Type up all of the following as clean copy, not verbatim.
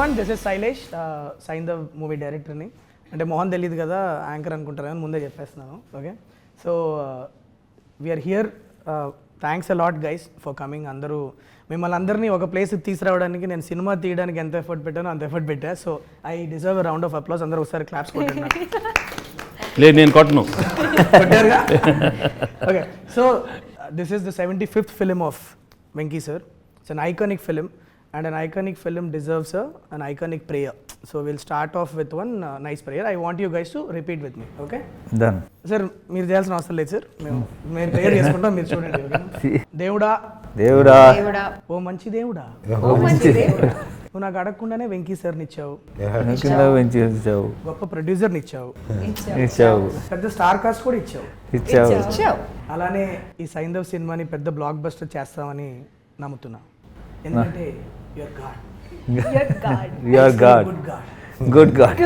everyone, this is Sailesh, Saindhav movie director ni. అంటే మోహన్ తెలియదు కదా యాంకర్ అనుకుంటారు అని ముందే చెప్పేస్తున్నాను. Okay, so we're here. Thanks a lot guys for coming. అందరూ మిమ్మల్ని అందరినీ ఒక ప్లేస్కి తీసుకురావడానికి నేను సినిమా తీయడానికి ఎంత ఎఫర్ట్ పెట్టానో అంత ఎఫర్ట్ పెట్టా. So I deserve round of applause. అందరూ ఒకసారి క్లాప్స్ కొట్టారు. లేదు నేను కొట్టను. కొట్టారుగా. Okay, so this is the 75th film of Venky sir. It's an iconic film and an iconic film deserves an iconic prayer. So we'll start off with one nice prayer. I want you guys to repeat with me. Okay? Done. Sir, మీరు చేయాల్సిన అవసరం లేదు sir. మేము prayer చేసుకుంటాం, మీరు చూడండి. దేవుడా దేవుడా ఓ మంచి దేవుడా, నువ్వు నాకు అడగకుండానే వెంకీ సార్ని ఇచ్చావు, గొప్ప ప్రొడ్యూసర్ని ఇచ్చావు, పెద్ద స్టార్ కాస్ట్ కూడా ఇచ్చావు. అలానే ఈ సైంధవ్ సినిమాని పెద్ద బ్లాక్ బస్టర్ చేస్తామని నమ్ముతున్నా. ఎందుకంటే you're God. You're God. Good God.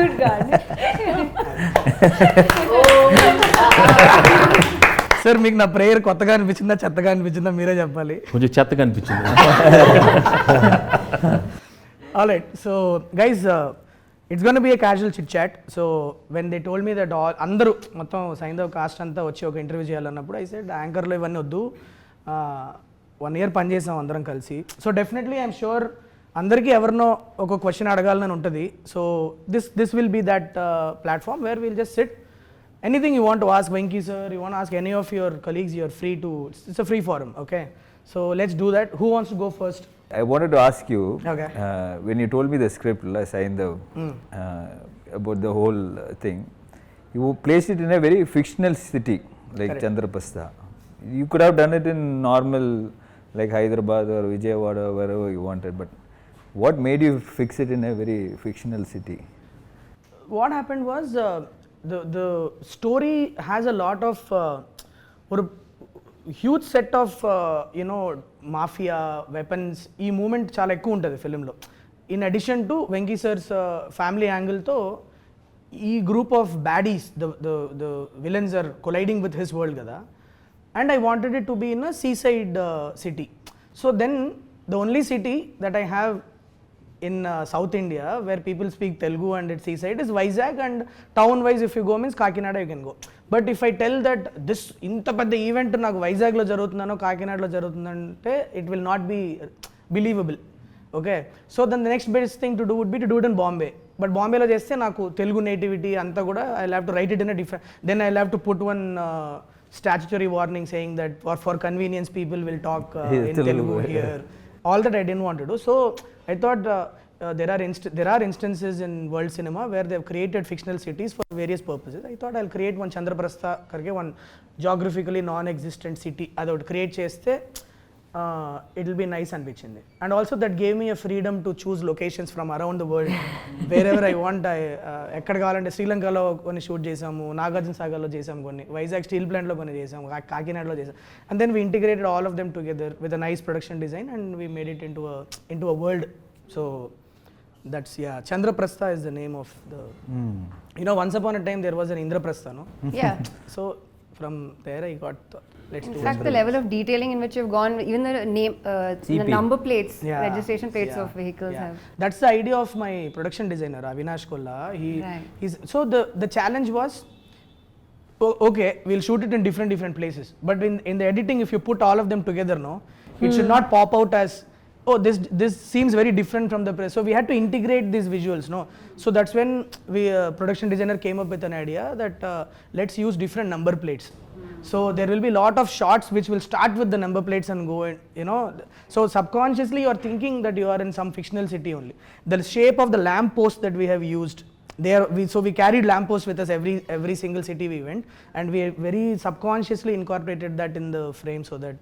Sir మీకు నా ప్రేయర్ కొత్తగా అనిపించిందా చెత్తగా అనిపించిందా మీరే చెప్పాలి. కొంచెం చెత్తగా అనిపించింది. Alright, so guys, it's gonna be a casual chit chat. So when they told me that అందరూ మొత్తం సైంధవ్ కాస్ట్ అంతా వచ్చి ఒక ఇంటర్వ్యూ చేయాలన్నప్పుడు ఐ సెడ్ యాంకర్లో ఇవన్నీ వద్దు, 1 year పనిచేసాం అందరం కలిసి. సో డెఫినెట్లీ ఐఎమ్ షూర్ అందరికీ ఎవరినో ఒక క్వశ్చన్ అడగాలని ఉంటుంది. So this will be that platform where will just sit. Anything you want to ask Venky sir, you want ask any of your colleagues, you're free to. It's a free form. Okay, so let's do that. Who wants to go first? I wanted to ask you, okay, when you told me the script, Saindhav, about the whole thing, you placed it in a very fictional city like Chandraprastha. You could have done it in normal like Hyderabad or Vijayawada, wherever you wanted, but what made you fix it in a very fictional city? What happened was the story has a lot of or huge set of mafia weapons. ఈ moment చాలా ఎక్కువ ఉంటుంది ఫిలింలో. In addition to Venky sir's family యాంగిల్తో ఈ group of baddies, the villains are colliding with his world కదా. And I wanted it to be in a seaside city. So then the only city that I have in South India where people speak Telugu and it's seaside is Vizag, and town wise if you go means Kakinada you can go. But if I tell that this inta pedda event naku Vizag lo jarugundano Kakinada lo jarugundante, it will not be believable. Okay, so then the next best thing to do would be to do it in Bombay. But Bombay lo chesthe naku Telugu nativity anta kuda I'll have to write it in a different, then I'll have to put one statutory warning saying that for convenience people will talk in Telugu here. All that I didn't want to do. So I thought there are instances in world cinema where they have created fictional cities for various purposes. I thought I'll create one Chandraprastha karke, one geographically non-existent city. That would create chesthe it will be nice అనిపించింది. And also that gave me a freedom to choose locations from around the world wherever I want. ఎక్కడ కావాలంటే శ్రీలంకలో కొన్ని shoot చేసాము, నాగార్జున సాగర్లో చేసాము, కొన్ని Vizag steel ప్లాంట్లో కొన్ని చేసాము, కాకినాడలో చేసాము. And then we integrated all of them together with a nice production design and we made it into a world. So that's, yeah, Chandraprastha is the name of the once upon a time there was an Indraprastha, no? Yeah. So from there I got let's do it. In fact, the level of detailing in which you've gone, even the name, the number plates, registration plates of vehicles have. That's the idea of my production designer, Avinash Kolla. He's so the challenge was, okay, we'll shoot it in different places, but in the editing, if you put all of them together, no, it should not pop out as, oh, this seems very different from the press. So we had to integrate these visuals, no. So that's when we production designer came up with an idea that let's use different number plates. So there will be a lot of shots which will start with the number plates and go in, so subconsciously you are thinking that you are in some fictional city only. The shape of the lamp post that we have used there, we carried lamp posts with us every single city we went, and we very subconsciously incorporated that in the frame so that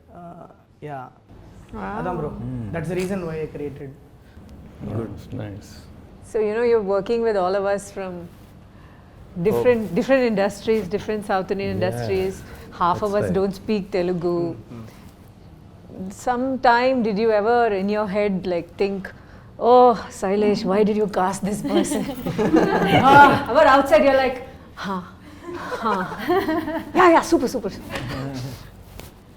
yeah. Wow. Adam bro, that's the reason why I created. Good, nice. So you're working with all of us from different industries, different South Indian industries. Half of us don't speak Telugu. Sometime did you ever in your head like think, oh Sailesh, why did you cast this person? But outside you're like, yeah, super.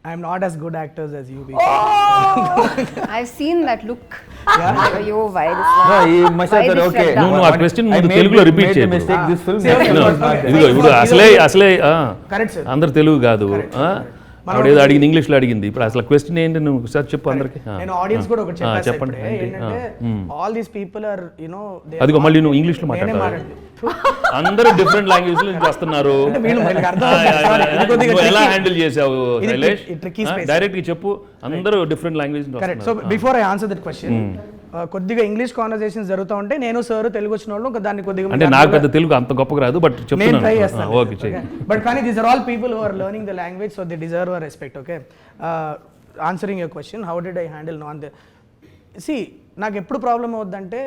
I'm not as good actors as you be. Oh! I've seen that look. Yo, why this No, one? he must have Why thought, this okay. Shraddha? నువ్వు ఆ question I ముందు made తెలుగులో the- repeat made the చేయి mistake. This film See, was okay, not okay. there. ఇదిగో ఇప్పుడు అసలే correct sir. అందరు తెలుగు కాదు మనం ఆవిడ ఏదో అడిగింది ఇంగ్లీష్లో అడిగింది ఇప్పుడు అసలు క్వశ్చన్ ఏంటి నువ్వు ఒకసారి చెప్పు అందరికి నేను ఆడియన్స్ కూడా ఒకటి చెప్పాను చెప్పండి ఇప్పుడే. ఏంటంటే ఆల్ దీస్ పీపుల్ ఆర్ అదిగో మళ్ళీ నువ్వు ఇంగ్లీష్లో మాట్లాడతావు అందరూ డిఫరెంట్ లాంగ్వేజ్ నుంచి వస్తున్నారు నువ్వు ఎలా హ్యాండిల్ చేసావు శైలేష్ డైరెక్ట్ గా చెప్పు అందరూ different language correct. So before I answer that question, కొద్దిగా ఇంగ్లీష్ కాన్వర్సేషన్స్ జరుగుతూ ఉంటే నేను సార్ తెలుగు వచ్చిన వాళ్ళు దాన్ని కొద్దిగా అంటే నాకు పెద్ద తెలుగు అంత గొప్పగా రాదు బట్ నేను ట్రై చెప్తున్నాను చేస్తాను. ఓకే చెయ్యి బట్ కానీ these are all people who are learning the language, so they deserve our respect. Okay, answering your question, how did I handle non the సి నాకు ఎప్పుడు ప్రాబ్లం అవుద్దంటే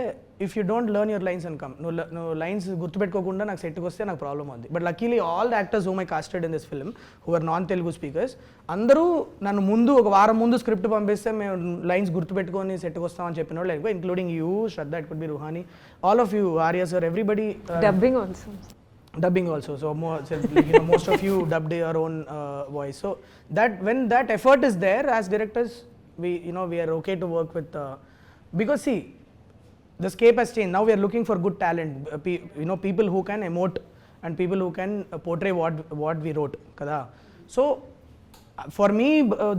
if you don't learn your lines and come, నువ్వు lines గుర్తుపెట్టుకోకుండా నాకు సెట్కి వస్తే నాకు ప్రాబ్లం అవుద్ది. But luckily all the actors whom I casted in this film who are non Telugu speakers అందరూ నన్ను ముందు ఒక వారం ముందు స్క్రిప్ట్ పంపిస్తే మేము లైన్స్ గుర్తుపెట్టుకొని సెట్కి వస్తామని చెప్పిన వాళ్ళు ఎక్కువ, including you, Shraddha, it could be Ruhani, all of you, Arya sir, everybody. Dubbing also, so most of you dubbed your own voice, so that when that effort is there as directors, we are okay to work with because see the scape has changed. Now we are looking for good talent, people who can emote and people who can portray what we wrote kada. So for me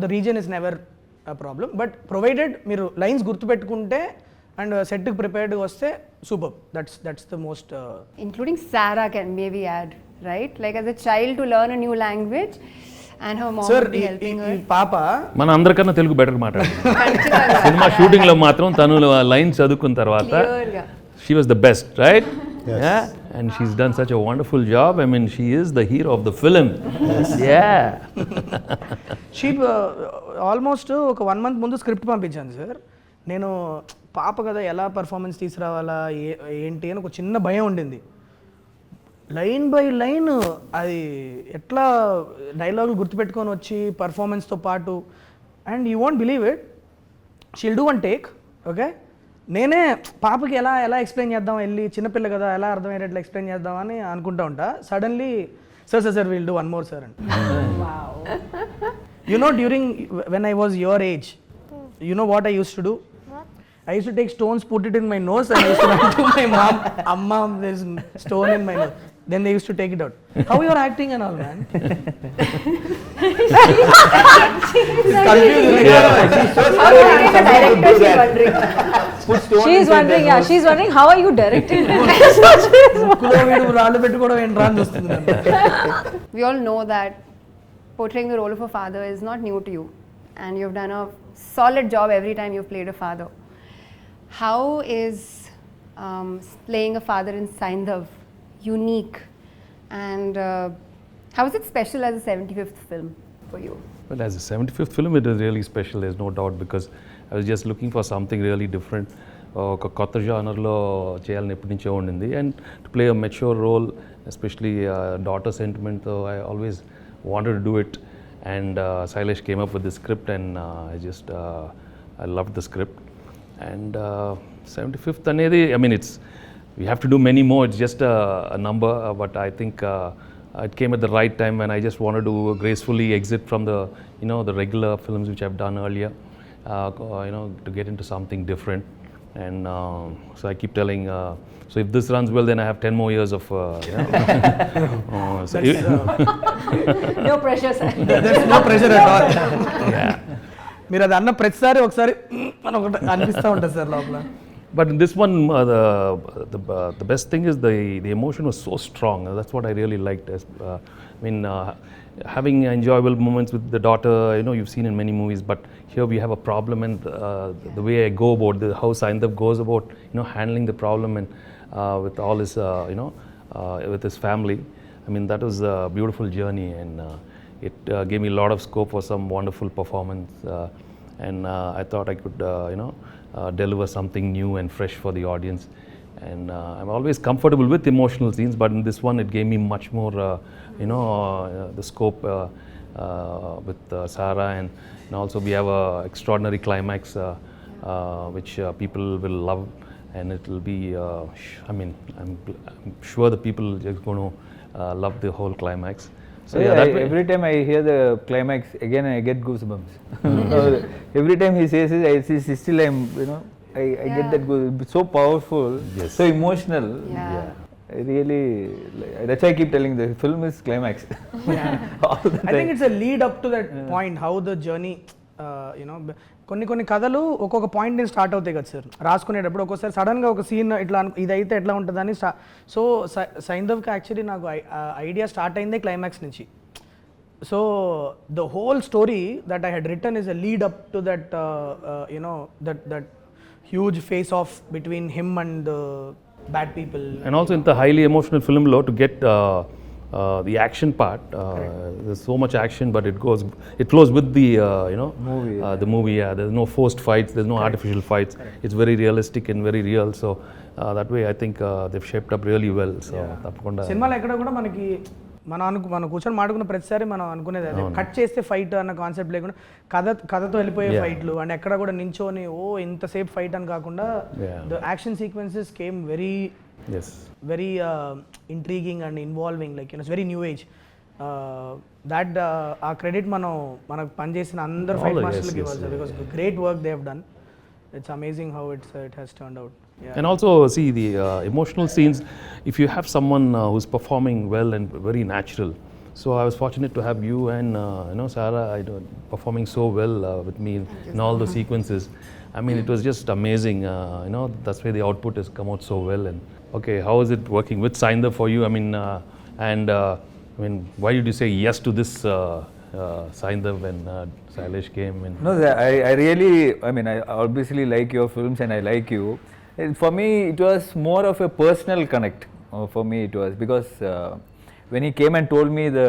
the region is never a problem, but provided మీరు lines గుర్తుపెట్టుకుంటే and set కి prepared వస్తే superb. That's the most Including Sara can maybe add, right? Like as a child to learn a new language and her mom sir would be helping her. ఈ పాప మన అందరికన్నా Telugu better మాట్లాడుతుంది ఖచ్చితంగా. Cinema shooting లో మాత్రం తను లైన్ చదువుకున్న తర్వాత Clear గా. she was the best, right? Yeah, and she's done such a wonderful job. I mean, she is the hero of the film. Yeah. She almost ఒక 1 month ముందు స్క్రిప్ట్ పంపించాను sir. నేను పాప కదా ఎలా పర్ఫార్మెన్స్ తీసుకురావాలా ఏంటి అని ఒక చిన్న భయం ఉండింది. లైన్ బై లైన్ అది ఎట్లా డైలాగులు గుర్తుపెట్టుకొని వచ్చి పర్ఫార్మెన్స్తో పాటు, and you want believe it, she'll do one take. Okay, నేనే పాపకి ఎలా ఎక్స్ప్లెయిన్ చేద్దాం, వెళ్ళి చిన్నపిల్ల కదా ఎలా అర్థమయ్యేటట్లు ఎక్స్ప్లెయిన్ చేద్దాం అని అనుకుంటా suddenly sir will do one more sir and during when I was your age, what I use to do? I used to take stones, put it in my nose, and I used to run to my mom, Amma, there's stone in my nose. Then they used to take it out. How you are acting and all, man? She's wondering how are you directing? We all know that portraying the role of a father is not new to you, and you've done a solid job every time you've played a father. How is playing a father in Saindhav unique, and how is it special as a 75th film for you? Well, as a 75th film, it is really special, there's no doubt, because I was just looking for something really different. ఒక కొత్త జానర్లో చేయాలని ఎప్పటి నుంచో ఉండింది, and to play a mature role, especially daughter సెంటిమెంట్తో I always wanted to do it, and Sailesh came up with the script, and I loved the script. And 75th అనేది, I mean, we have to do many more, it's just a number, but I think it came at the right time when I just wanted to gracefully exit from the regular films which I've done earlier, to get into something different. And so I keep telling, so if this runs well, then I have 10 more years of No pressure, sir. There's no pressure at all. Yeah. మీరు అది అన్న ప్రతిసారి ఒకసారి అని ఒకటి అనిపిస్తూ ఉంటుంది sir లోపల. But in this one, the best thing is the emotion was so strong. That's what I really liked. Having enjoyable moments with the daughter, you've seen in many movies, but here we have a problem, and the way I go about how Saindhav goes about, handling the problem, and with all his, with his family. I mean, that was a beautiful journey, and it gave me a lot of scope for some wonderful performance, and I thought I could, deliver something new and fresh for the audience. And I'm always comfortable with emotional scenes, but in this one it gave me much more, the scope with Sara, and also we have a extraordinary climax which people will love, and it will be, I'm sure the people are just going to love the whole climax. So every time I hear the climax again, I get goosebumps. Every time he says it, I still I get that goosebumps. So powerful, Yes. so emotional. Yeah. I really, that's why I keep telling the film is climax. All the I think time. it's a lead up to that point, how the journey, కొన్ని కథలు ఒక్కొక్క point నుంచి start అవుతాయి కదా sir, రాసుకునేటప్పుడు ఒక్కోసారి సడన్గా ఒక scene ఇట్లా ఇదైతే ఎట్లా ఉంటుందని సో సైంధవ్కి యాక్చువల్లీ నాకు ఐడియా స్టార్ట్ అయిందే క్లైమాక్స్ నుంచి. So the whole story that I had written is a lead up to that that huge face off between him and bad people. And also in the highly emotional film law to get the action part, there's so much action, but it flows with the Movie. The movie. Yeah, there's no forced fights, there's no artificial fights. It's very realistic and very real. So that way I think they've shaped up really well. So tapkonda సినిమాలో ఎక్కడ కూడా మనకి మనం కూర్చొని మాడుకున్న ప్రతిసారి మనం అనుకునేది అదే, కట్ చేస్తే ఫైట్ అన్న కాన్సెప్ట్ లేకుండా కథతో వెళ్ళిపోయే ఫైట్లు, అండ్ ఎక్కడ కూడా నించోని ఇంతసేపు ఫైట్ అని కాకుండా the action sequences came very intriguing and involving, like it's very new age. That ఆ క్రెడిట్ మనకు పనిచేసిన అందరు ఫైట్ మాస్టర్లకి ఇవ్వాలి sir, because great work they have done. It's amazing how it has turned out. Yeah. And also see the emotional scenes, if you have someone who's performing well and very natural. So I was fortunate to have you and Sara performing so well with me in all the sequences. I mean, it was just amazing. That's why the output has come out so well. And okay, how is it working with Saindhav for you? I mean, why did you say yes to this Saindhav when Sailesh came in? No, I really, I obviously like your films and I like you. For me, it was more of a personal connect. For me, it was because when he came and told me the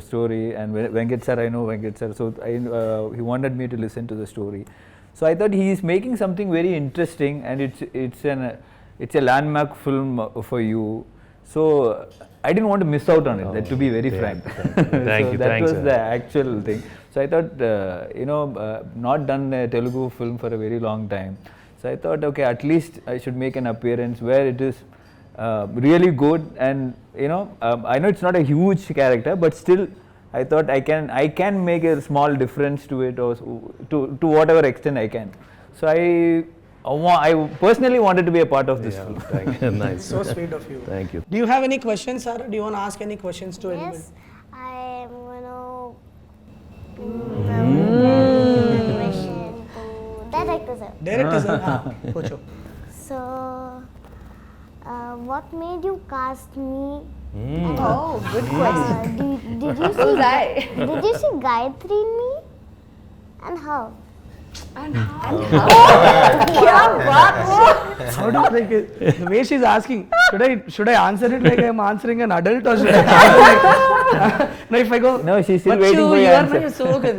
story, and Venkat sir, I know Venkat sir, so he wanted me to listen to the story. So I thought he is making something very interesting, and it's a landmark film for you. So I didn't want to miss out on it. That to be very frank. Thank so you. that Thanks, was sir. the actual thing. So I thought, not done a Telugu film for a very long time. So I thought, okay, at least I should make an appearance where it is really good, and I know it's not a huge character, but still I thought I can make a small difference to it, or to whatever extent I can. So I personally wanted to be a part of this film. Thank you. Nice. So sweet of you. Thank you. Do you have any questions, Sara? Do you want to ask any questions to anybody? Yes, I am going to question to director sir. Director sir, pucho. So, what made you cast me? Oh, good question. Did you see Bullseye. Did you see Gayatri in me? And how? How do you like the way she's asking? Should I answer it like I'm answering an adult, or should I answer like no? If I go, No, she's still "But waiting you, for your you are answer." not so okay.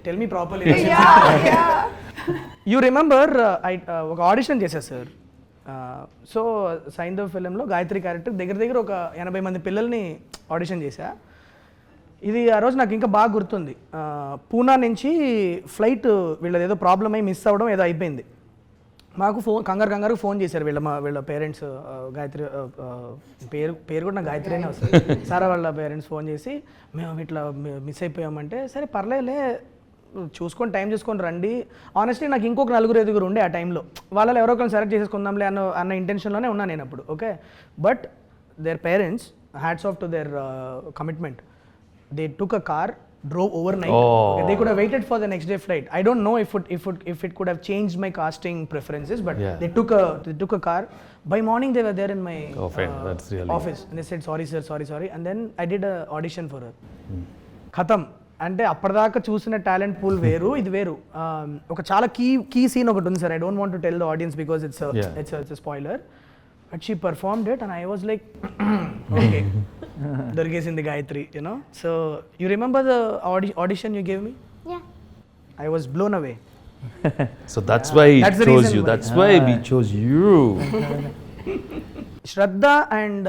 Tell me properly. Yeah. You remember ఒక audition చేశా sir. So Saindhav ఫిలింలో Gayatri character దగ్గర ఒక 80 మంది పిల్లల్ని audition చేశా. ఇది ఆ రోజు నాకు ఇంకా బాగా గుర్తుంది. పూనా నుంచి ఫ్లైట్ వీళ్ళది ఏదో ప్రాబ్లం అయి మిస్ అవ్వడం ఏదో అయిపోయింది. మాకు కంగారు ఫోన్ చేశారు వీళ్ళ పేరెంట్స్. గాయత్రి పేరు కూడా నాకు గాయత్రి అనే వస్తుంది. సారా వాళ్ళ పేరెంట్స్ ఫోన్ చేసి, మేము ఇట్లా మిస్ అయిపోయామంటే, సరే పర్లేదులే, చూసుకొని టైం చూసుకొని రండి. ఆనెస్ట్లీ నాకు ఇంకొక 4-5 ఉండే ఆ టైంలో, వాళ్ళలో ఎవరో ఒకరిని సెలెక్ట్ చేసేసుకుందాంలే అన్న ఇంటెన్షన్లోనే ఉన్నా నేను అప్పుడు. Okay, but their parents, hats off to their commitment. They took a car, drove overnight. Okay, they could have waited for the next day flight. I don't know if it could have changed my casting preferences, but they took a car. By morning they were there in my That's really office, and they said sorry sir, sorry, and then I did a audition for her. Khatam. అంటే అప్పటిదాకా చూసిన talent pool వేరు, ఇది వేరు. ఒక చాలా key scene ఒకటి ఉంది sir. I don't want to tell the audience because it's spoiler. But she performed it and I was like, okay, దొరికేసింది Gayatri, So you remember the audition you gave me? Yeah. I was blown away. So that's why That's we the chose reason you. why. That's why we chose you. Shraddha and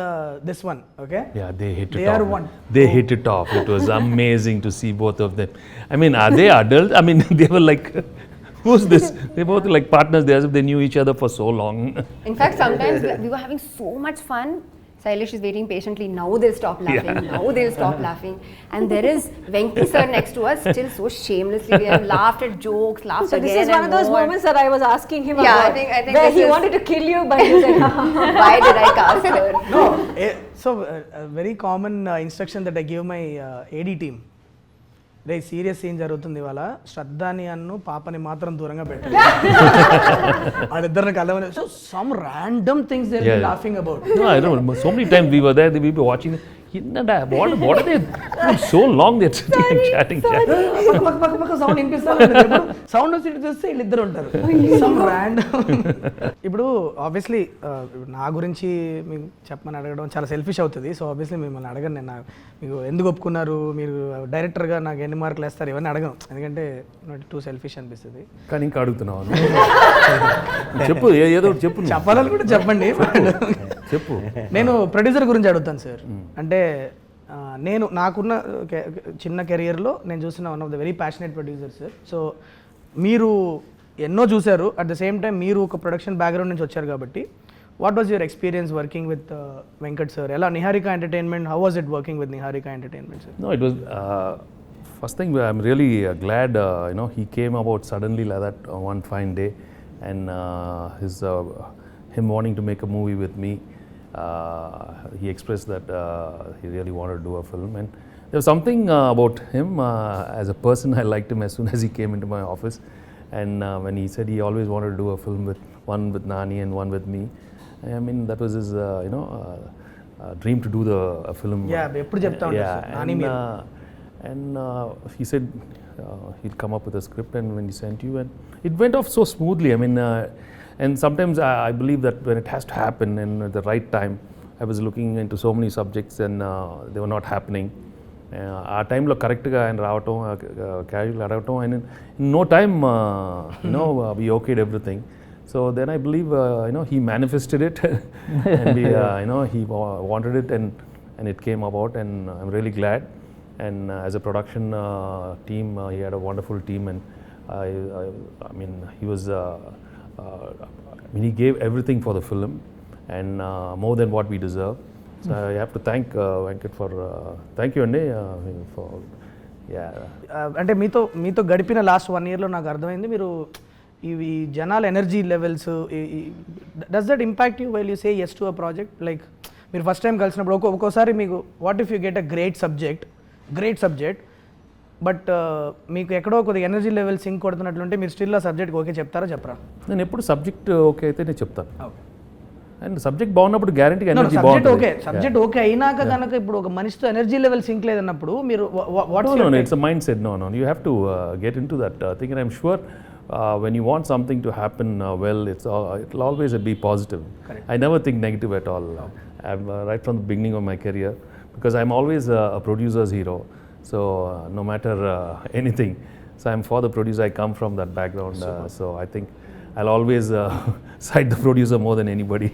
this one, okay? Yeah, they hit it They off. are one. They hit it off. It was amazing to see both of them. I mean, are they adults? I mean, they were like, who's this? They both like partners. They as if they knew each other for so long. In fact, sometimes we were having so much fun Sailesh is waiting patiently. Now they'll stop laughing. Now they'll stop laughing. And there is Venki sir next to us, still so shamelessly. We have laughed at jokes, laughed So again. this is one of those more. moments that I was asking him Yeah, about. I think where this he is- wanted to kill you, but he said, Why did I cast her? No, a very common instruction that I give my AD team. రే serious scene జరుగుతుంది ఇవాళ శ్రద్ధాని అన్ను పాపని మాత్రం దూరంగా పెట్టాలి వాళ్ళిద్దరిని కలవని so some random things they are laughing about No, I don't know. So many times we were there, we were watching. What are they? So long they're sitting and chatting. పక్క sound వినిపిస్తా sound వచ్చి చూస్తే వీళ్ళిద్దరు ఉంటారు some random ఇప్పుడు obviously నా గురించి మీకు చెప్పమని అడగడం చాలా సెల్ఫిష్ అవుతుంది సో ఆబ్వియస్లీ మిమ్మల్ని అడగను నేను మీకు ఎందుకు ఒప్పుకున్నారు మీరు డైరెక్టర్గా నాకు ఎన్ని మార్కులు వేస్తారు ఇవన్నీ అడగను ఎందుకంటే టూ సెల్ఫిష్ అనిపిస్తుంది కానీ ఇంకా అడుగుతున్నావు చెప్పు ఏదో ఒకటి చెప్పు నువ్వు. చెప్పాలని కూడా చెప్పండి చెప్పు నేను ప్రొడ్యూసర్ గురించి అడుగుతాను సార్ అంటే నేను నాకున్న చిన్న కెరియర్లో నేను చూసిన one of the very passionate producer sir so మీరు ఎన్నో చూశారు అట్ ద సేమ్ టైం మీరు ఒక ప్రొడక్షన్ బ్యాక్గ్రౌండ్ నుంచి వచ్చారు కాబట్టి what was your experience working with Venkat sir ఎలా Niharika entertainment how was it working with Niharika entertainment sir No, it was first thing. I'm really glad he came about suddenly like that one fine day, and him wanting to make a movie with me. He expressed that he really wanted to do a film, and there was something about him as a person. I liked him as soon as he came into my office, and when he said he always wanted to do a film with one with Nani and one with me. I mean that was his dream to do a film. Yeah, ఎప్పుడు చెప్తా ఉంటారు Yeah, sir Nani మీరు and he said he'll come up with a script, and when he sent you, and it went off so smoothly. I mean, and sometimes I believe that when it has to happen in the right time, I was looking into so many subjects and they were not happening. ఆ టైంలో కరెక్ట్గా ఆయన రావటం casual అడగటం and in no time we okayed everything. So then I believe he manifested it and he wanted it and it came about, and I'm really glad. And as a production team, he had a wonderful team, and I mean he was he gave everything for the film, and more than what we deserve. So I have to thank Venkat for thank you Andi for అంటే మీతో గడిపిన last 1 yearలో నాకు అర్థమైంది మీరు ఇవి జనాల energy levels does that impact you while you say yes to a project like మీరు first time కలిసినప్పుడు ఒక్కోసారి మీకు what if you get a great subject but మీకు ఎక్కడో కొద్దిగా ఎనర్జీ లెవెల్ సింక్ కొడుతున్నట్లుంటే మీరు స్టిల్ ఆ సబ్జెక్ట్ ఓకే చెప్తారా చెప్పరా నేను ఎప్పుడు సబ్జెక్ట్ ఓకే అయితే నేను చెప్తాను అండ్ సబ్జెక్ట్ బాగున్నప్పుడు గ్యారంటీ ఎనర్జీ సబ్జెక్ట్ ఓకే అయినాక కనుక ఇప్పుడు ఒక మనిషితో ఎనర్జీ లెవెల్ సింక్ లేదన్నప్పుడు మీరు No, it's a mindset. No, you have to get into that thing, and I'm sure when you want something to happen well, it'll always be positive. Correct. I never think negative at all. I'm right from the beginning of my career, because I'm always a producer's hero. So no matter anything, so I'm for the producer. I come from that background, so I think I'll always cite the producer more than anybody.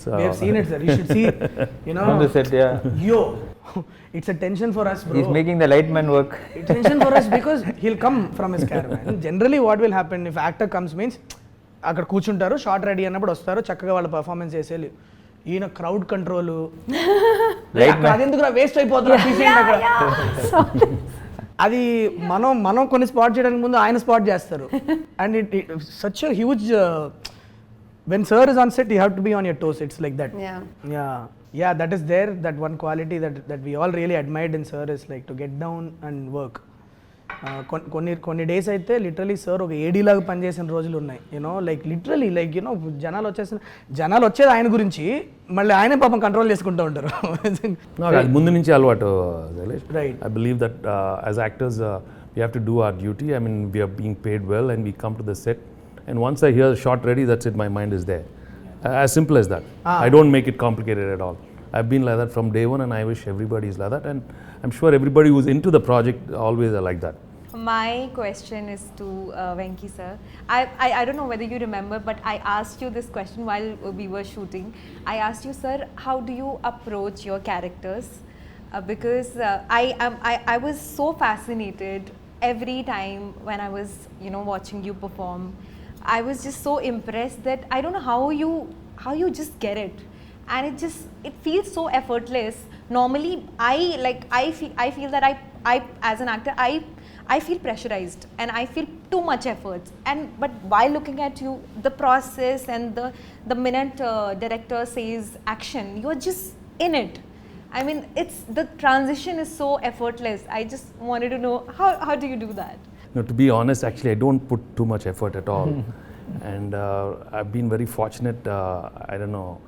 So we have seen it, sir. You should see, On the set, yeah. Yo, it's a tension for us, bro. He's making the light man work. It's tension for us because he'll come from his caravan. Generally, what will happen if actor comes means, అక్కడ కూర్చుంటారు short ready అన్నప్పుడు వస్తారు చక్కగా వాళ్ళ performance చేసేది ఈయన crowd control అదెందుకు waste అయిపోతుంది అది మనం కొన్ని స్పాట్ చేయడానికి ముందు ఆయన స్పాట్ చేస్తారు and it such a huge when sir is on set you have to be on your toes it's like that yeah that is there, that one quality that we all really admired in sir is like to get down and work. కొన్ని days అయితే literally sir ఒక ఏడీ లాగా పనిచేసిన రోజులు ఉన్నాయి like literally like జనాలు వచ్చేది ఆయన గురించి మళ్ళీ ఆయనే పాపం కంట్రోల్ చేసుకుంటూ ఉంటారు ముందు నుంచి అలవాటు Right. I believe that as actors we have to do our duty. I mean we are being paid well, and we come to the set, and once I hear shot ready, that's it, my mind is there. As simple as that. I don't make it complicated at all. I've been like that from day one, and I wish everybody is like that, and I'm sure everybody who's into the project always are like that. My question is to Venki sir. I don't know whether you remember, but I asked you this question while we were shooting. I asked you, sir, how do you approach your characters? Because I was so fascinated every time when I was watching you perform. I was just so impressed that I don't know how you just get it. and it feels so effortless. Normally, I feel that I as an actor, I feel pressurized and I feel too much efforts. But while looking at you, the process and the minute director says action, you're just in it. I mean, the transition is so effortless. I just wanted to know how do you do that? No, to be honest, actually, I don't put too much effort at all. And I've been very fortunate, I don't know,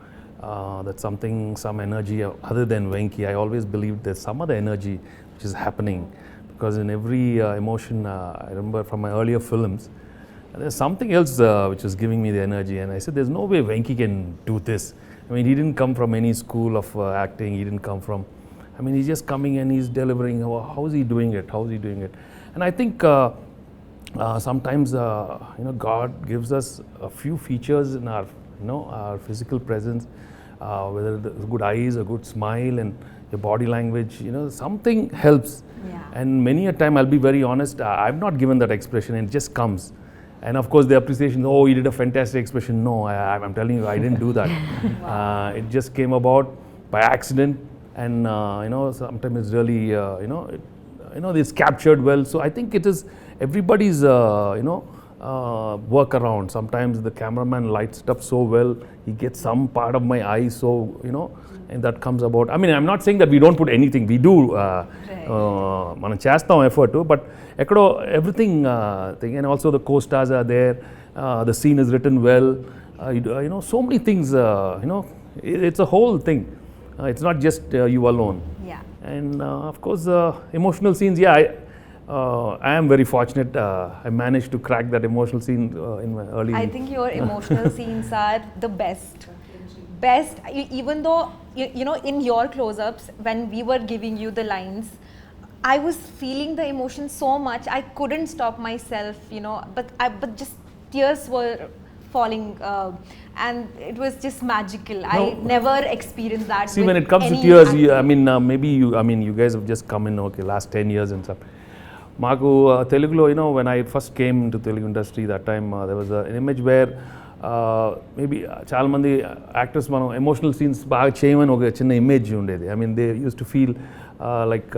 that some energy other than Venki. I always believed there's some other energy which is happening, because in every emotion, I remember from my earlier films, there's something else which was giving me the energy, and I said, there's no way Venki can do this. I mean, he didn't come from any school of acting. He didn't come from, I mean, he's just coming and he's delivering. How is he doing it? How is he doing it? And I think sometimes, God gives us a few features in our, our physical presence, whether it's good eyes, a good smile, and your body language, something helps. Yeah. And many a time, I'll be very honest, I've not given that expression, and it just comes. And of course, the appreciation, oh, you did a fantastic expression. No, I'm telling you, I didn't do that. Wow. It just came about by accident, and sometimes it's really, it's captured well. So I think it is everybody's, work around. Sometimes the cameraman lights it up so well, he gets some part of my eye, so, and that comes about. I mean, I'm not saying that we don't put anything. We do, మనం చేస్తాం effort too, but everything thing, and also the co-stars are there, the scene is written well, so many things, it's a whole thing. It's not just you alone. Yeah. And of course, emotional scenes, I am very fortunate. I managed to crack that emotional scene in my early. I think your emotional scenes are the best. Even though, in your close-ups, when we were giving you the lines, I was feeling the emotion so much, I couldn't stop myself, but just tears were falling, and it was just magical. No. I never experienced that. See, when it comes to tears, you guys have just come in, last 10 years and stuff. Maku Telugulo, when I first came to Telugu industry, that time there was an image where maybe చాలా మంది actors మనం emotional scenes బాగా చేయమని ఒక చిన్న image ఉండేది. I mean, they used to feel like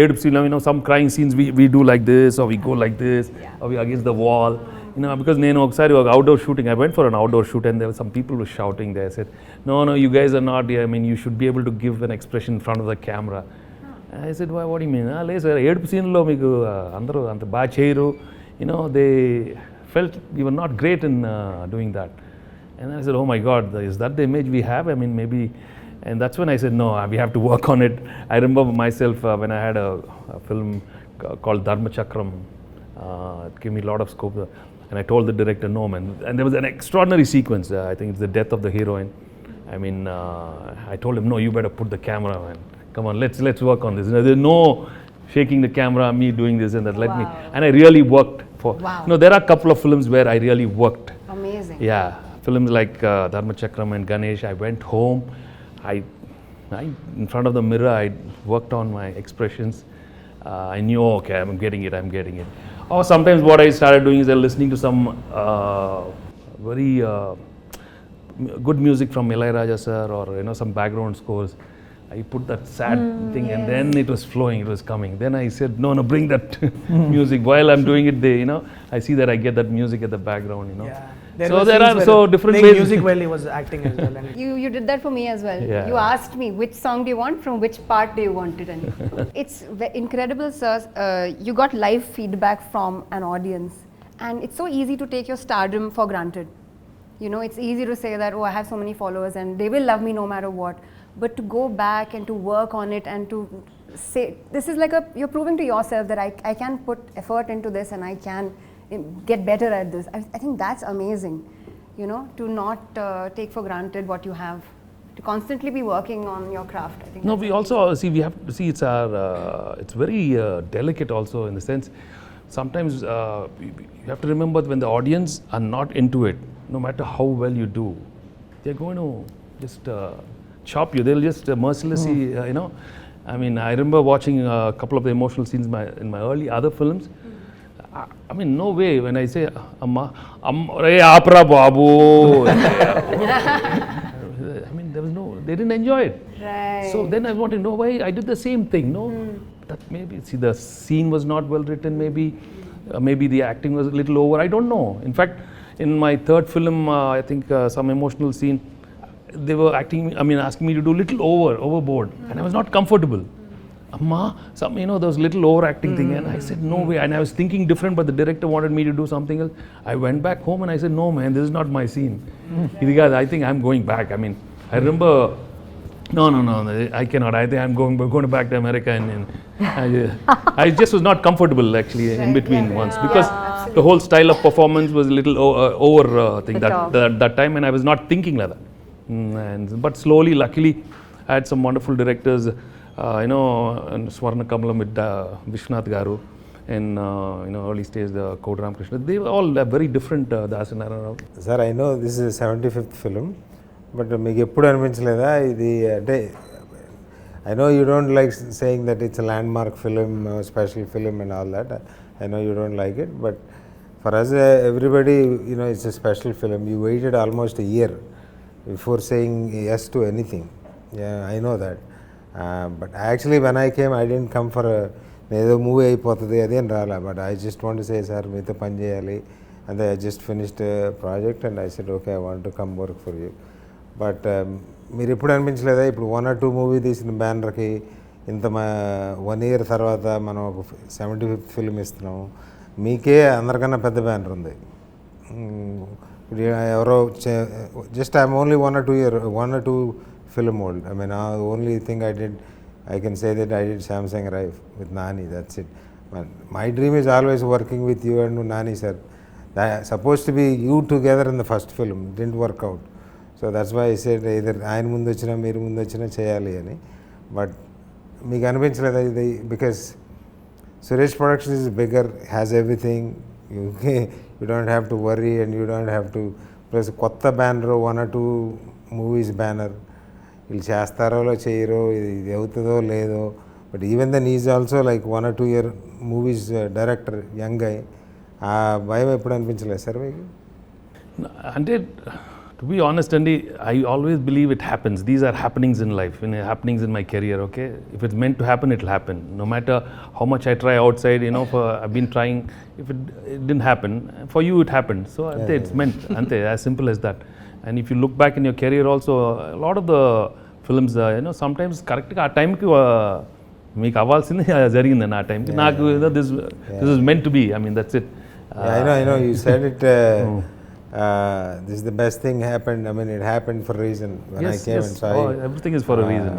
ఏడుపు సీన్లో, some crying scenes we do like this, or we go like this, or we against the wall. Because నేను ఒకసారి ఒక outdoor shooting, I went for an outdoor shoot, and there were some people who were shouting there. I said, no, you guys are not, I mean, you should be able to give an expression in front of the camera. I said, what do you mean? లేదు sir, ఏడుపు సీన్లో మీకు అందరూ అంత బాగా చేయరు. They felt we were not great in doing that. And I said, oh my God, is that the image we have? I mean, maybe. And that's when I said, no, we have to work on it. I remember myself when I had a film called Dharma Chakram. It gave me a lot of scope. And I told the director, no, man. And there was an extraordinary sequence. I think it's the death of the heroine. I mean, I told him, no, you better put the camera, man. Come on, let's work on this. There's no shaking the camera, me doing this and that. Let me. And I really worked for. Wow. There are a couple of films where I really worked. Amazing. Yeah, films like Dharma Chakram and Ganesh. I went home. I in front of the mirror, I worked on my expressions. I knew, okay, I'm getting it. Or sometimes what I started doing is listening to some very good music from Ilayaraja sir, or some background scores. I put that sad thing, and then it was flowing, it was coming. Then I said, no, bring that music. While I'm doing it, I see that I get that music at the background, Yeah. So there are so different playing ways. music while he was acting as well. And You did that for me as well. Yeah. You asked me which song do you want, from which part do you want it, and it's incredible, sir. You got live feedback from an audience, and it's so easy to take your stardom for granted. It's easy to say that, oh, I have so many followers and they will love me no matter what. But to go back and to work on it and to say, this is like you're proving to yourself that I can put effort into this and I can get better at this. I think that's amazing, to not take for granted what you have, to constantly be working on your craft. I think. No, we also we have to see it's very delicate also, in the sense, sometimes you have to remember when the audience are not into it, no matter how well you do, they're going to just chop you. They'll just mercilessly, I mean, I remember watching a couple of the emotional scenes in my early other films. I mean, no way when I say, Amma, Apra Babu. they didn't enjoy it. Right. So then I wanted to know why I did the same thing. No, that maybe see the scene was not well written. Maybe the acting was a little over. I don't know. In fact, in my third film, I think some emotional scene, they were asking me to do little overboard, and I was not comfortable. Amma, there was little overacting thing, and I said no way. And I was thinking different, but the director wanted me to do something else. I went back home and I said, no man, this is not my scene. I think I'm going back. I remember, no, I cannot. I think I'm going back to America, and I just was not comfortable actually in between once, because the whole style of performance was a little over thing that time, and I was not thinking like that. But slowly, luckily, I had some wonderful directors. And Swarna Kamalam with Vishnath Garu, and early stage Kodram Krishna. They were all very different. Das and Arya. Sir, I know this is a 75th film, but meeku eppudu anipinchaleda idi ante I know you don't like saying that it's a landmark film, special film and all that. I know you don't like it, but for us, everybody, it's a special film. You waited almost a year before saying yes to anything. Yeah, I know that. But actually when I came, I didn't come for a movie అయిపోతుంది అదేం రాలా, but I just want to say, sir, మీతో పని చేయాలి, and I just finished a project and I said, okay, I want to come work for you. But మీరు ఎప్పుడు అనిపించలేదా ఇప్పుడు 1 or 2 మూవీ తీసిన బ్యానర్కి ఇంత 1 year తర్వాత మనం ఒక 75th ఫిల్మ్ ఇస్తున్నాము, మీకే అందరికన్నా పెద్ద బ్యానర్ ఉంది. ఇప్పుడు ఎవరో just I'm only 1 or 2 film old. The only thing I can say that I did Samsung Rive with Nani, that's it. My dream is always working with you and Nani sir. Supposed to be you together in the first film, didn't work out. So that's why I said either ఆయన ముందు వచ్చినా మీరు ముందు వచ్చినా చేయాలి అని. But మీకు అనిపించలేదా ఇది, because Suresh Productions is bigger, has everything, you don't have to worry and you don't have to, plus కొత్త బ్యానర్ 1 or 2 movies banner, వీళ్ళు చేస్తారో చేయరో, ఇది అవుతుందో లేదో, but even then is also like 1 or 2 year movies director, young guy. ఆ భయం ఎప్పుడు అనిపించలేదు సార్ మీకు? అంటే to be honest, Andy, I always believe it happens. These are happenings in life, happenings in my career, okay? If it's meant to happen, it'll happen. No matter how much I try outside, I've been trying, if it didn't happen, for you it happened. So it's meant, as simple as that. And if you look back in your career also, a lot of the films, sometimes correct ఆ టైంకి మీకు అవ్వాల్సింది జరిగింది ఆ టైంకి. నాకు this is meant to be. That's it. I know you said it. This is the best thing happened. It happened for a reason. When I came and saw it, everything is for a reason.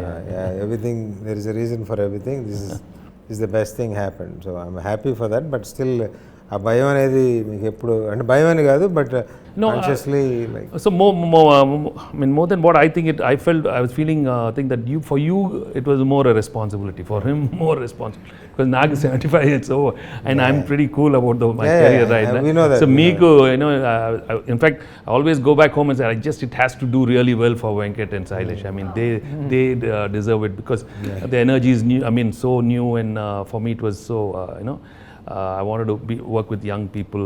Everything, there is a reason for everything. This is the best thing happened. So I'm happy for that. But still, ఆ భయం అనేది మీకు ఎప్పుడు, అంటే భయం అని కాదు, but consciously like. So more than what I think I was feeling, think that for you it was more a responsibility, for him more responsibility, because Nag is 75 years old and I'm pretty cool about my career, right? We know that. So Meeku, in fact, I always go back home and say, it has to do really well for Venkat and Sailesh. They deserve it, because the energy is new. So new, and for me it was so I wanted to work with young people,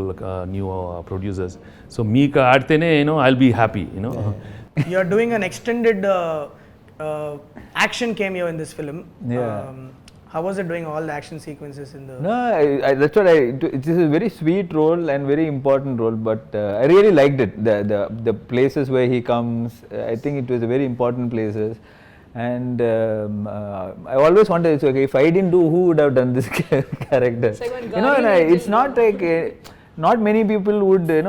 new producers. So Meeka aadtene, I'll be happy, You're doing an extended action cameo in this film. How was it doing all the action sequences in the... No, that's what it is a very sweet role and very important role, but I really liked it. The places where he comes, I think it was a very important places. And I always wondered, okay, if I didn't do, who would have done this character? It's not like not many people would, they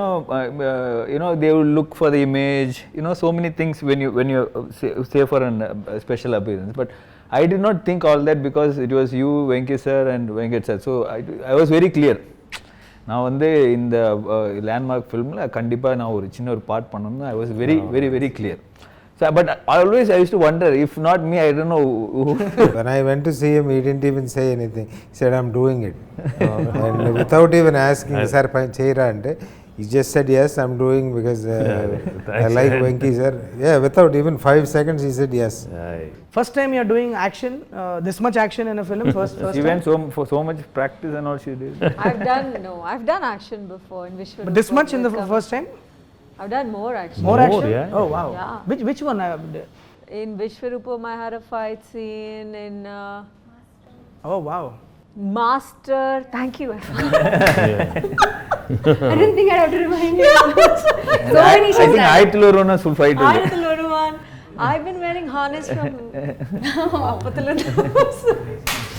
would look for the image, so many things when you say for a special appearance. But I did not think all that, because it was you, Venki sir, and Venkat sir. So I was very clear. Now in the landmark film, kandipa na oru chinna oru part pannum, I was very clear. So, but I used to wonder, if not me, I don't know who. When I went to see him, he didn't even say anything. He said, I'm doing it. And without even asking, sir, cheyra ante, he just said, yes, I'm doing, because I like Venki sir. Yeah, without even 5 seconds, he said yes. First time you're doing action, this much action in a film, first She time? went for so much practice and all she did. I've done action before in Vishwa. But this much in the first time? I've done more action. More action? Yeah. Oh wow. Yeah. Which one? In Vishwarupam, I had a fight scene. In Oh wow. Master, thank you. I didn't think I'd have to remind you. So many I think Aitulorona should fight. I had the Loro one. I've been wearing harness from Appathalan.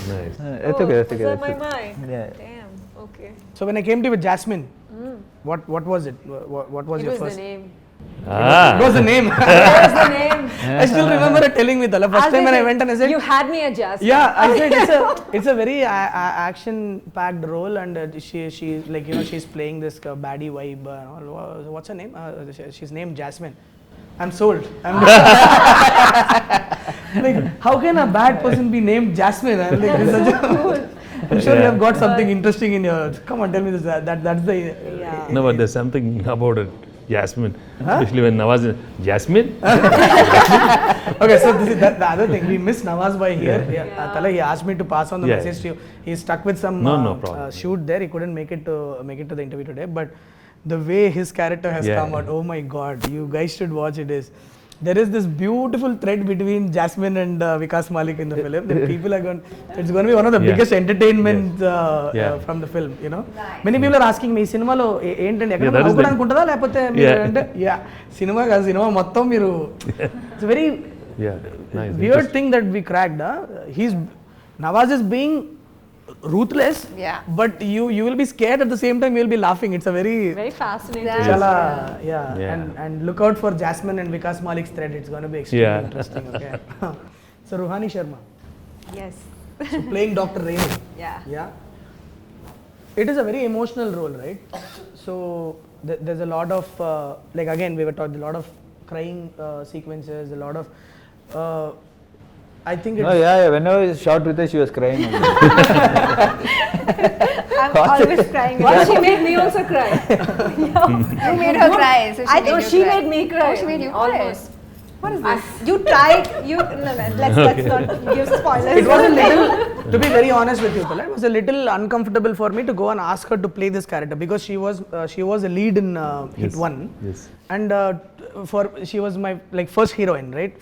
Nice. That's okay. That's okay. Is that my mind? Yeah. Damn. Okay. So when I came to you with Jasmine, what was it? What was It your was first? the name. What was the name? It was the name. I still remember her telling me the first time when I went and I said, you had me at Jasmine. yeah, I said it's a very action-packed role, and she like she's playing this baddie vibe. What's her name? She's named Jasmine. I'm sold. Like, how can a bad person be named Jasmine? I'm like, this is such a I'm sure you have got something interesting in your. Come on, tell me this. That's the. Yeah. No, but there's something about it. Jasmine, especially when Nawaz, Jasmine. Okay, so this is the other thing. We miss Nawaz by here. Tala, he asked me to pass on the message to you. He's stuck with some shoot there. He couldn't make it to the interview today. But the way his character has come out, oh my God! You guys should watch it. There is this beautiful thread between Jasmine and Vikas Malik in the film. That people are going. It's going to be one of the biggest entertainment from the film. You know, many people are asking me, cinema lo ఏంటండి ఎక్కడ నవ్వుకోవడానికుంటదా లేకపోతే మీరు అంటే cinema కాదు cinema మొత్తం మీరు it's a very weird thing that we cracked. Nawaz is being ruthless, but you will be scared at the same time. You will be laughing. It's a very fascinating. Chala, and look out for Jasmine and Vikas Malik's thread. It's going to be extremely interesting. Okay. So Ruhani Sharma. Yes. So playing Dr. Renu. Yeah. It is a very emotional role, right? So there's a lot of like again we were talking a lot of crying sequences, a lot of. I think it's Whenever I shot with her, she was crying. I'm always crying. Once she made me also cry. You made her cry. So she made me cry. Oh, she made you cry. Almost. What is this? You tried. Let's not give spoilers. It was a little, to be very honest with you, Pala, it was a little uncomfortable for me to go and ask her to play this character because she was a lead in Hit 1. Yes. And she was my first heroine, right?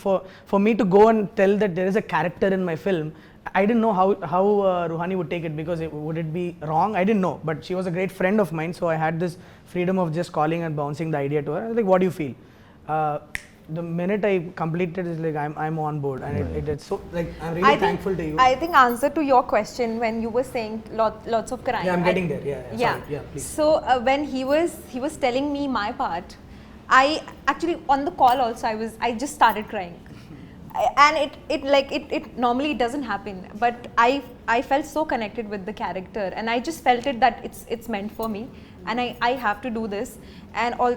For me to go and tell that there is a character in my film, I didn't know how Ruhani would take it because would it be wrong? I didn't know, but she was a great friend of mine, so I had this freedom of just calling and bouncing the idea to her. I was like, what do you feel? The minute I completed, it's like I'm on board, and it's so like I'm really thankful to you. I think answer to your question when you were saying lots of crying. Yeah, I'm getting there. Sorry. Please. So when he was telling me my part, I actually on the call also I just started crying. And it normally it doesn't happen, but I felt so connected with the character, and I just felt it that it's meant for me, and I have to do this. And all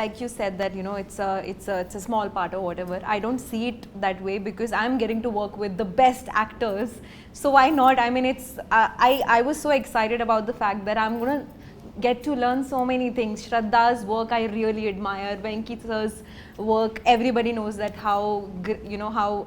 like you said that it's a small part or whatever. I don't see it that way because I'm getting to work with the best actors, so why not? I mean, it's I was so excited about the fact that I'm gonna get to learn so many things. Shraddha's work I really admire. Venki sir's work, everybody knows that how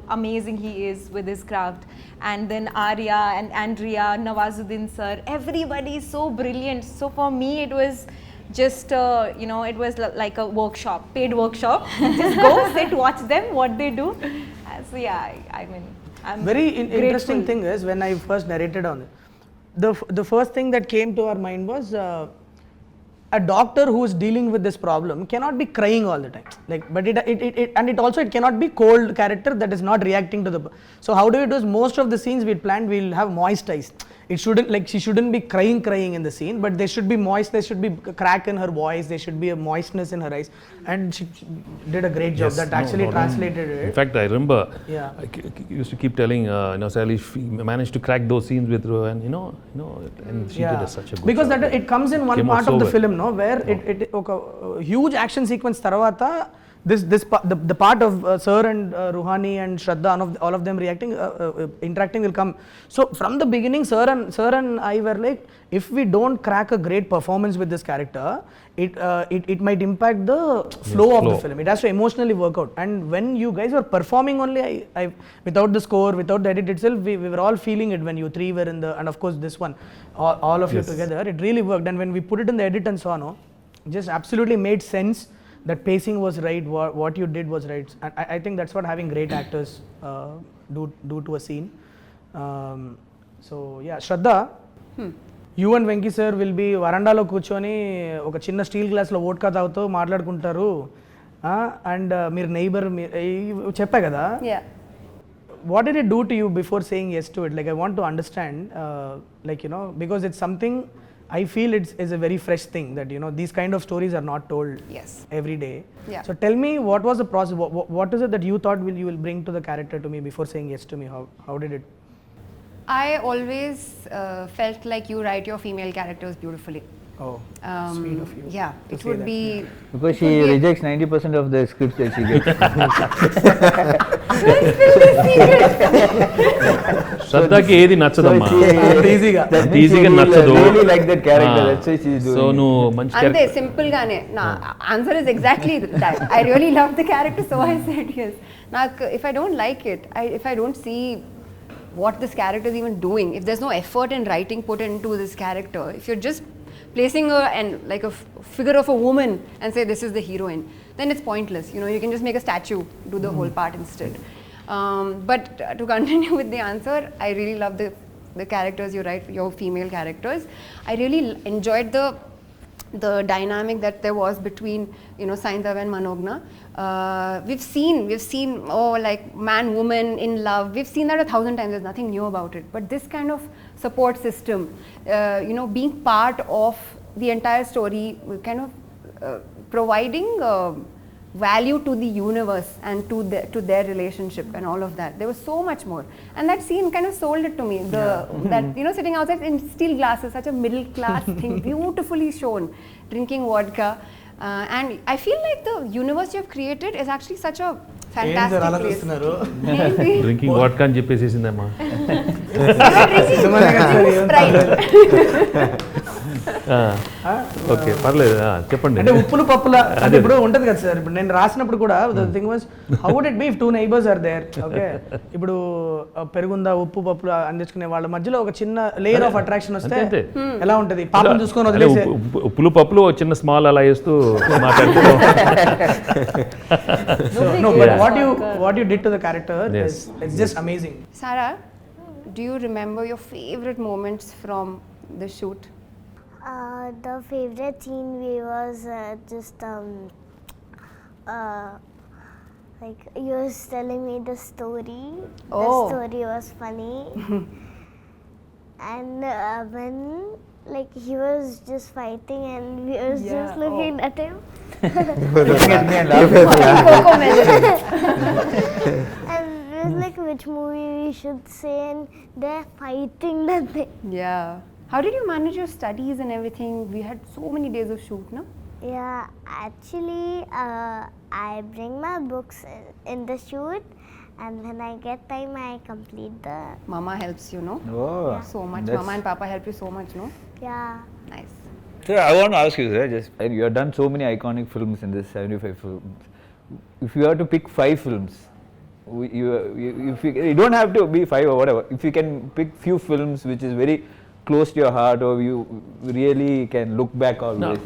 amazing he is with his craft. And then Arya and Andrea, Nawazuddin sir, everybody is so brilliant. So for me it was just it was like a workshop, paid workshop. Just go sit, watch them what they do. So I mean, I'm very interesting thing is when I first narrated on it, the first thing that came to our mind was a doctor who is dealing with this problem cannot be crying all the time. But it also cannot be cold character that is not reacting to the. So how do we do? Most of the scenes we planned, we'll have moist eyes. It shouldn't she shouldn't be crying in the scene, but there should be moist. There should be crack in her voice. There should be a moistness in her eyes, and she did a great job. That actually translated it. In fact, I remember. I used to keep telling Sailesh managed to crack those scenes with her, and and she did such a good because job. that it comes in one part of the film, where it huge action sequence taravata. The part of Sir and Ruhani and Shraddha, all of them interacting will come. So from the beginning, Sir and I were like, if we don't crack a great performance with this character, it might impact the flow of the film. It has to emotionally work out. And when you guys were performing only, I without the score, without the edit itself, we were all feeling it when you three were in the, and of course this one, all of you together, it really worked. And when we put it in the edit and so on, just absolutely made sense that pacing was right, what you did was right. And I think that's what having great actors do to a scene. So yeah, Shraddha, you and Venki sir will be వరండాలో కూర్చొని ఒక చిన్న steel గ్లాస్లో vodka తాగుతూ మాట్లాడుకుంటారు and మీరు neighbour చెప్పా కదా. Yeah. What did it do to you before saying yes to it? Like, I want to understand, like, you know, because it's something I feel it's a very fresh thing that, you know, these kind of stories are not told Yes. every day. Yeah. So tell me, what was the process? What is it that you thought you will bring to the character to me before saying yes to me? How did it? I always felt like you write your female characters beautifully. Oh, sweet of you. Yeah, to it say would that. be. Because she rejects 90% of the scripts that she gets. శ్రద్ధకి ఏది నచ్చదమ్మా, ఈజీగా ఈజీగా నచ్చదు. Really like that character. That's why she's doing. So నువ్వు మంచి Ante simple gaane. Nah, answer is exactly that. I really love the character, so I said yes. Now, if I don't like it, if I don't see what this character is even doing, if there's no effort in writing put into this character, if you're just placing her and like a figure of a woman and say this is the heroine, then it's pointless. You know, you can just make a statue do the whole part instead. But to continue with the answer, I really love the characters you write, your female characters. I really enjoyed the dynamic that there was between, you know, Saindhav and Manogna. We've seen like man woman in love, we've seen that 1,000 times. There's nothing new about it, but this kind of support system, you know, being part of the entire story, kind of providing value to the universe and to their relationship and all of that. There was so much more, and that scene kind of sold it to me. That, you know, sitting outside in steel glasses, such a middle class thing, beautifully shown, drinking vodka, and I feel like the universe you have created is actually such a fantastic place. Drinking vodka అని చెప్పేసేసిందమ్మా. Okay పర్లేదు, చెప్పండి. అంటే ఉప్పులు పప్పుల అంటే ఇప్పుడు ఉంటది కదా సార్, ఇప్పుడు నేను రాసినప్పుడు కూడా the thing was how would it be if 2 neighbours are there. Okay, ఇప్పుడు పెరుగుందా ఉప్పు పప్పులు అందించుకునే వాళ్ళ మధ్యలో ఒక చిన్న లేయర్ ఆఫ్ అట్రాక్షన్ వస్తే ఎలా ఉంటది? పాపం చూసుకొని వదిలేసే ఉప్పులు పప్పులు చిన్న స్మాల్ అలా వేస్తూ మాట్లాడుతూ. No, but what you did to the character it's just amazing. Sara, do you remember your favorite moments from the shoot? The favorite scene was just like you was telling me the story. Oh. The story was funny. And when like he was just fighting and we was just looking at him. Looking at me and laughing. And it was like which movie we should say, and they're fighting that thing. Yeah. How did you manage your studies and everything? We had so many days of shoot, no? Yeah, actually, I bring my books in the shoot, and when I get time, I complete the. Mama helps you, no? Oh, So much. Mama and Papa help you so much, no? Yeah. Nice. Sir, I want to ask you, sir, you have done so many iconic films in this 75 films. If you have to pick 5 films, if you don't have to be 5 or whatever, if you can pick few films which is very close to your heart or you really can look back always.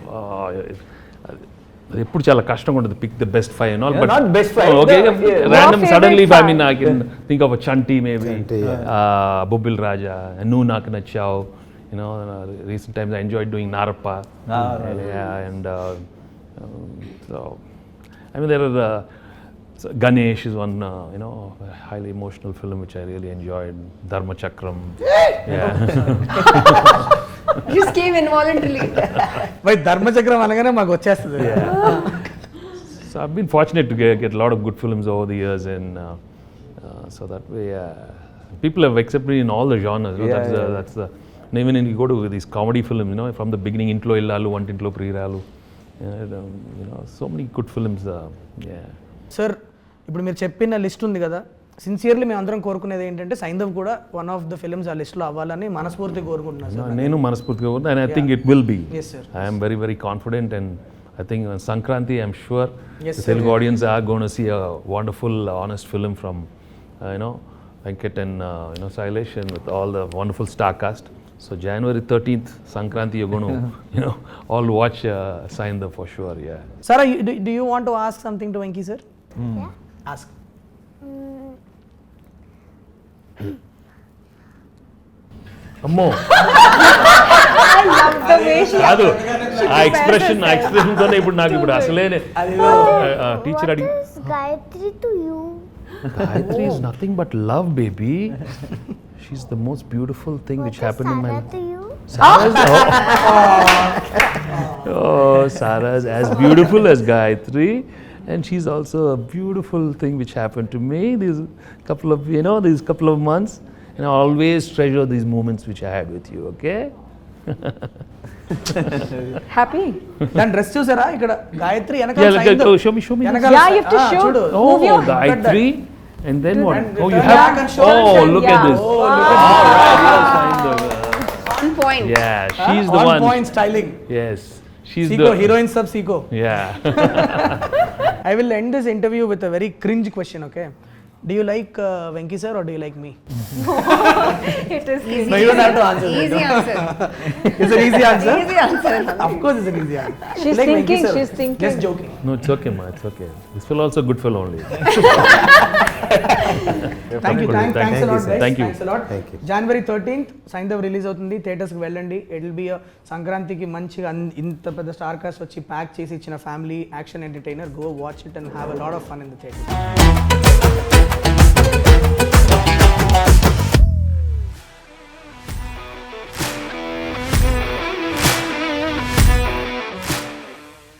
ఎప్పుడు చాలా కష్టంగా ఉంటుంది pick the best 5 and all, Yeah, but not best 5, okay, the- random Your suddenly favorite I mean I can think of a Chanti maybe, Chanti, Bubbil Raja, నువ్వు నాకు నచ్చావు, you know, recent times I enjoyed doing Narappa. Yeah, and so I mean there are so Ganesh is one you know highly emotional film which I really enjoyed. Dharma Chakram. Yeah. Just came involuntarily. By Dharmachakram అనగానే మాకు వచ్చేస్తుంది. So I've been fortunate to get a lot of good films over the years, and so that way people have accepted me in all the genres. You know, that's the and even when you go to these comedy films, you know, from the beginning, Intlo Illalu, Vantinట్లో Priyaralu, you know, so many good films. Yeah. Sir, ఇప్పుడు మీరు చెప్పిన list ఉంది కదా, sincerely మేము అందరం కోరుకునేది ఏంటంటే సైంధవ్ కూడా వన్ ఆఫ్ ద ఫిల్మ్స్ ఆ లిస్ట్లో అవ్వాలని మనస్ఫూర్తిగా కోరుకుంటున్నాను సార్. నేను మనస్ఫూర్తిగా and I think it will be. Yes, sir. I am very, very confident, and I think on Sankranti, I'm sure Yes, the sir. Telugu audience are going to see a wonderful, honest film from, you know, Venkat and, you know, Sailesh, and with all the wonderful star cast. So January 13th, Sankranti, you're going to, all watch Saindhav for sure, yeah. Sara, do you want to ask something to Venki sir? Yeah. Ask. అమ్మో The way she కాదు ఆ expression తోనే ఇప్పుడు అసలే teacher అడిగి What is Gayatri to you? Gayatri is nothing but love, baby. She's the most beautiful thing What which is happened in my Sara life. to you? Sarah is as beautiful as Gayatri, and she's also a beautiful thing which happened to me these couple of months, and I always treasure these moments which I had with you, okay? Happy? దాని dress చూసారా ఇక్కడ Gayatri Yeah, show me. వెనకాల Yeah, you have to show. చూడు Move your- Gayatri, and then what? And Oh, you turn have. back and show and Oh, shine. look Yeah. at this. Oh, look at All right, yes, Saindhav. On point. Yeah, she's the on one. point styling. Yes, she's Seiko, the heroine sub Seiko. Yeah. I will end this interview with a very cringe question, okay? Do you like Venki sir or do you like me? It is Easy. No, you don't have to answer. Easy answer. It's an easy answer. Easy answer. Of course, it's an easy answer. She's Like Venki thinking, sir. she's thinking. Just joking. No, it's okay, ma. It's okay. This fellow also good fellow only. Thank you. Thanks a lot, guys. Thank you. Thanks a lot. Thank you. January 13th Saindhav release అవుతుంది, థియేటర్స్కి వెళ్ళండి. It will be సంక్రాంతికి మంచిగా ఇంత పెద్ద star cast వచ్చి pack చేసి ఇచ్చిన family action entertainer. Go watch it and have a lot of fun in the theatre.